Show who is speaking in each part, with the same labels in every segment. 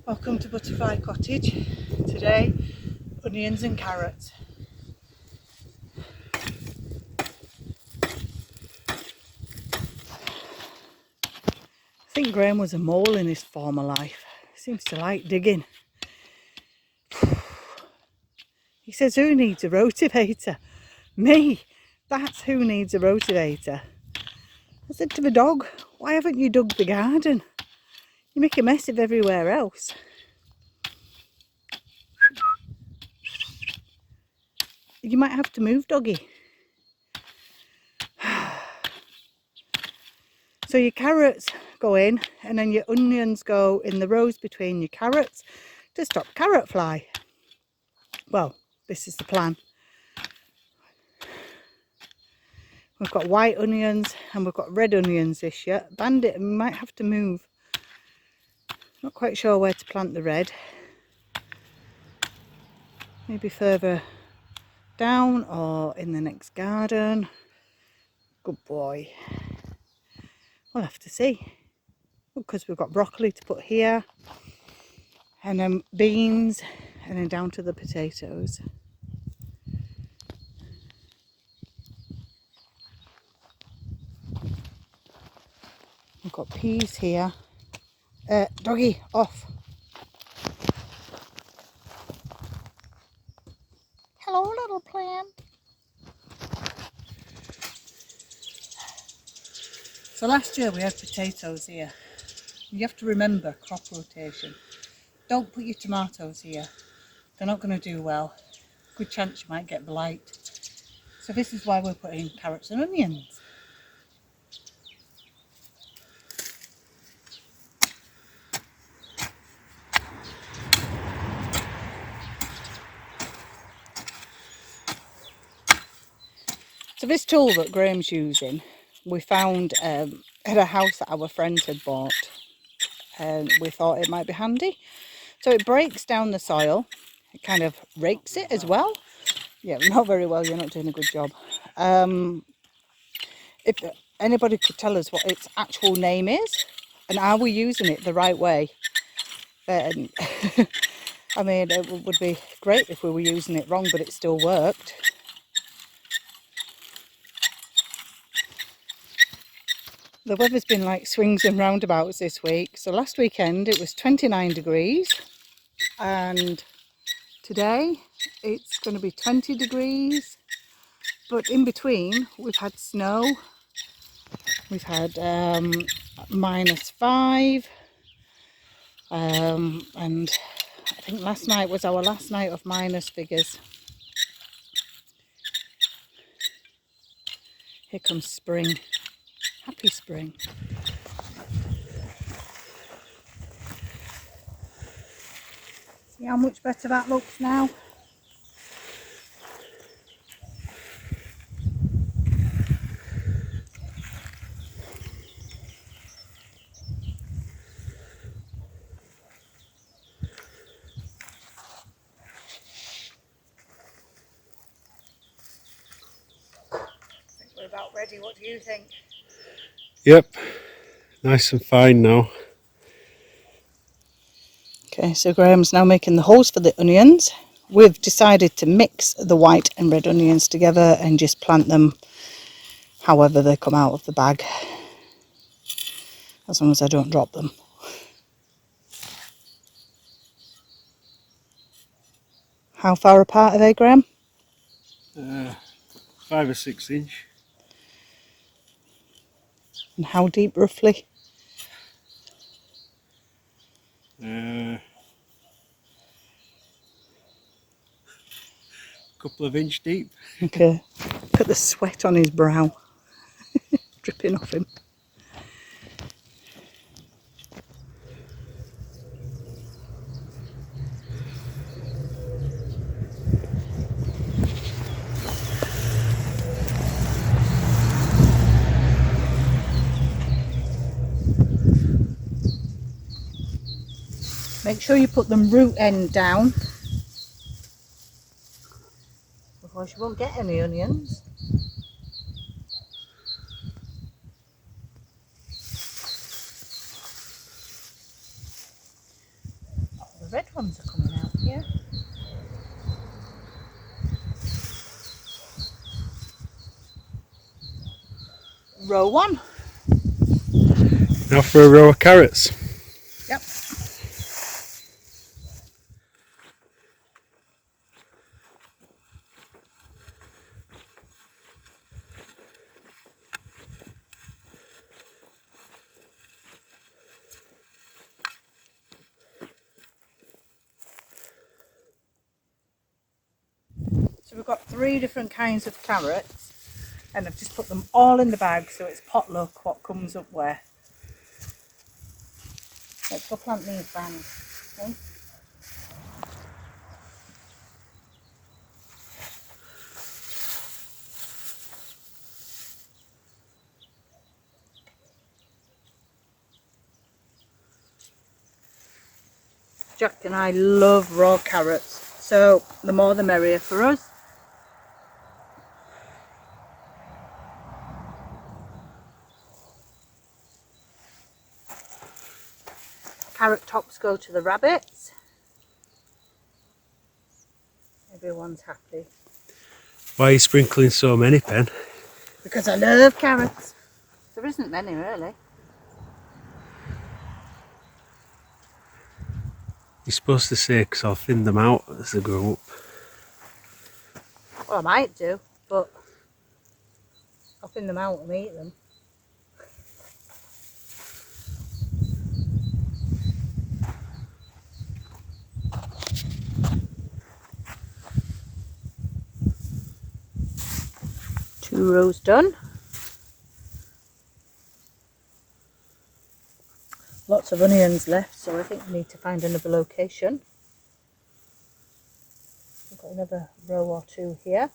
Speaker 1: Welcome to Butterfly Cottage. Today, onions and carrots. I think Graham was a mole in his former life. He seems to like digging. He says, who needs a rotavator? Me! That's who needs a rotavator. I said to the dog, why haven't you dug the garden? You make a mess of everywhere else. You might have to move, doggy. So your carrots go in and then your onions go in the rows between your carrots to stop carrot fly. Well, this is the plan. We've got white onions and we've got red onions this year. Bandit, we might have to move. Not quite sure where to plant the red. Maybe further down or in the next garden. Good boy. We'll have to see. Because we've got broccoli to put here. And then beans. And then down to the potatoes. We've got peas here. Doggy, off. Hello, little plant. So last year we had potatoes here. You have to remember crop rotation. Don't put your tomatoes here. They're not going to do well. Good chance you might get blight. So this is why we're putting carrots and onions. So this tool that Graham's using, we found at a house that our friend had bought. And we thought it might be handy. So it breaks down the soil. It kind of rakes it as well. Yeah, not very well. You're not doing a good job. If anybody could tell us what its actual name is, and are we using it the right way, then I mean, it would be great if we were using it wrong, but it still worked. The weather's been like swings and roundabouts this week. So last weekend it was 29 degrees and today it's going to be 20 degrees. But in between we've had snow. We've had -5 and I think last night was our last night of minus figures. Here comes spring. Happy spring. See how much better that looks now? I think we're about ready. What do you think?
Speaker 2: Yep, nice and fine now.
Speaker 1: Okay, so Graham's now making the holes for the onions. We've decided to mix the white and red onions together and just plant them however they come out of the bag, as long as I don't drop them. How far apart are they, Graham?
Speaker 2: 5 or 6 inch.
Speaker 1: And how deep roughly?
Speaker 2: Couple of inch deep.
Speaker 1: Okay, look at the sweat on his brow dripping off him. Make sure you put them root end down, otherwise you won't get any onions. red ones are coming out here. Row 1.
Speaker 2: Now for a row of carrots.
Speaker 1: Yep. So we've got 3 different kinds of carrots, and I've just put them all in the bag so it's potluck what comes up where. Let's go plant these bands. Okay? Jack and I love raw carrots, so the more the merrier for us. Carrot tops go to the rabbits. Everyone's happy.
Speaker 2: Why are you sprinkling so many, Pen?
Speaker 1: Because I love carrots. There isn't many really.
Speaker 2: You're supposed to say, because I'll thin them out as they grow up.
Speaker 1: Well, I might do, but I'll thin them out and eat them. Two rows done. Lots of onions left, so I think we need to find another location. We've got another row or 2 here.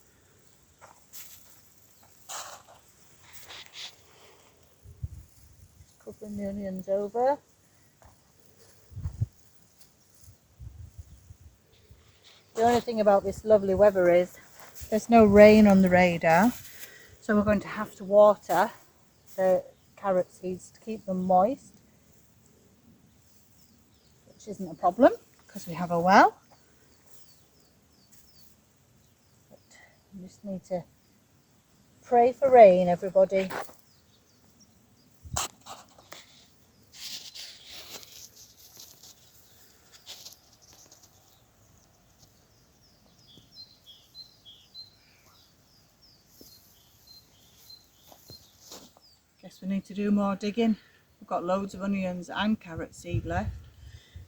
Speaker 1: Covering the onions over. The only thing about this lovely weather is there's no rain on the radar, so we're going to have to water the carrot seeds to keep them moist, which isn't a problem because we have a well. But we just need to pray for rain, everybody. Guess we need to do more digging. We've got loads of onions and carrot seed left.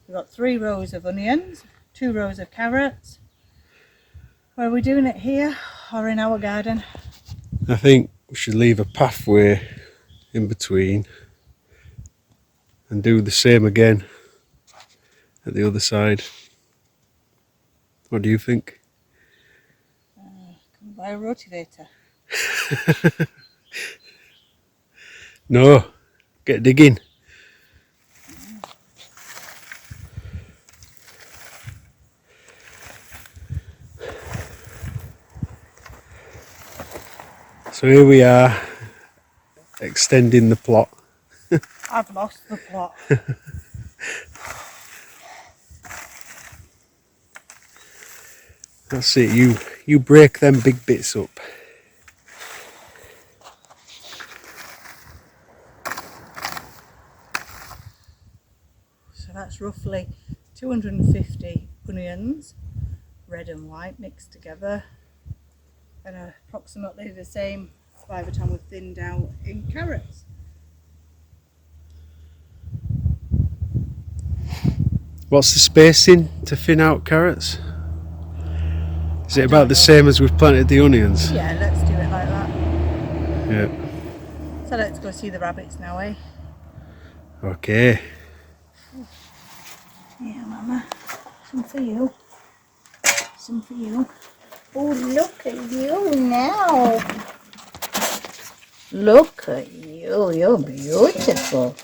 Speaker 1: We've got 3 rows of onions, 2 rows of carrots. Are we doing it here or in our garden?
Speaker 2: I think we should leave a pathway in between and do the same again at the other side. What do you think?
Speaker 1: Can we buy a rotavator?
Speaker 2: No, get digging. So here we are, extending the plot.
Speaker 1: I've lost the plot.
Speaker 2: That's it, you break them big bits up.
Speaker 1: So that's roughly 250 onions, red and white mixed together, and approximately the same by the time we've thinned out in carrots.
Speaker 2: What's the spacing to thin out carrots? Is it about the same as we've planted the onions?
Speaker 1: Yeah, let's do it like that.
Speaker 2: Yeah.
Speaker 1: So let's go see the rabbits now, eh?
Speaker 2: Okay.
Speaker 1: Yeah, Mama. Some for you. Some for you. Oh, look at you now. Look at you. You're beautiful.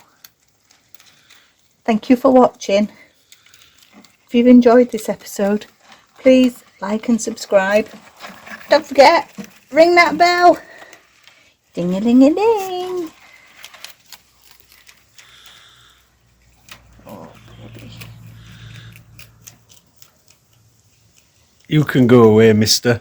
Speaker 1: Thank you for watching. If you've enjoyed this episode, please like and subscribe. Don't forget, ring that bell. Ding-a-ling-a-ling. Oh, baby.
Speaker 2: You can go away, mister.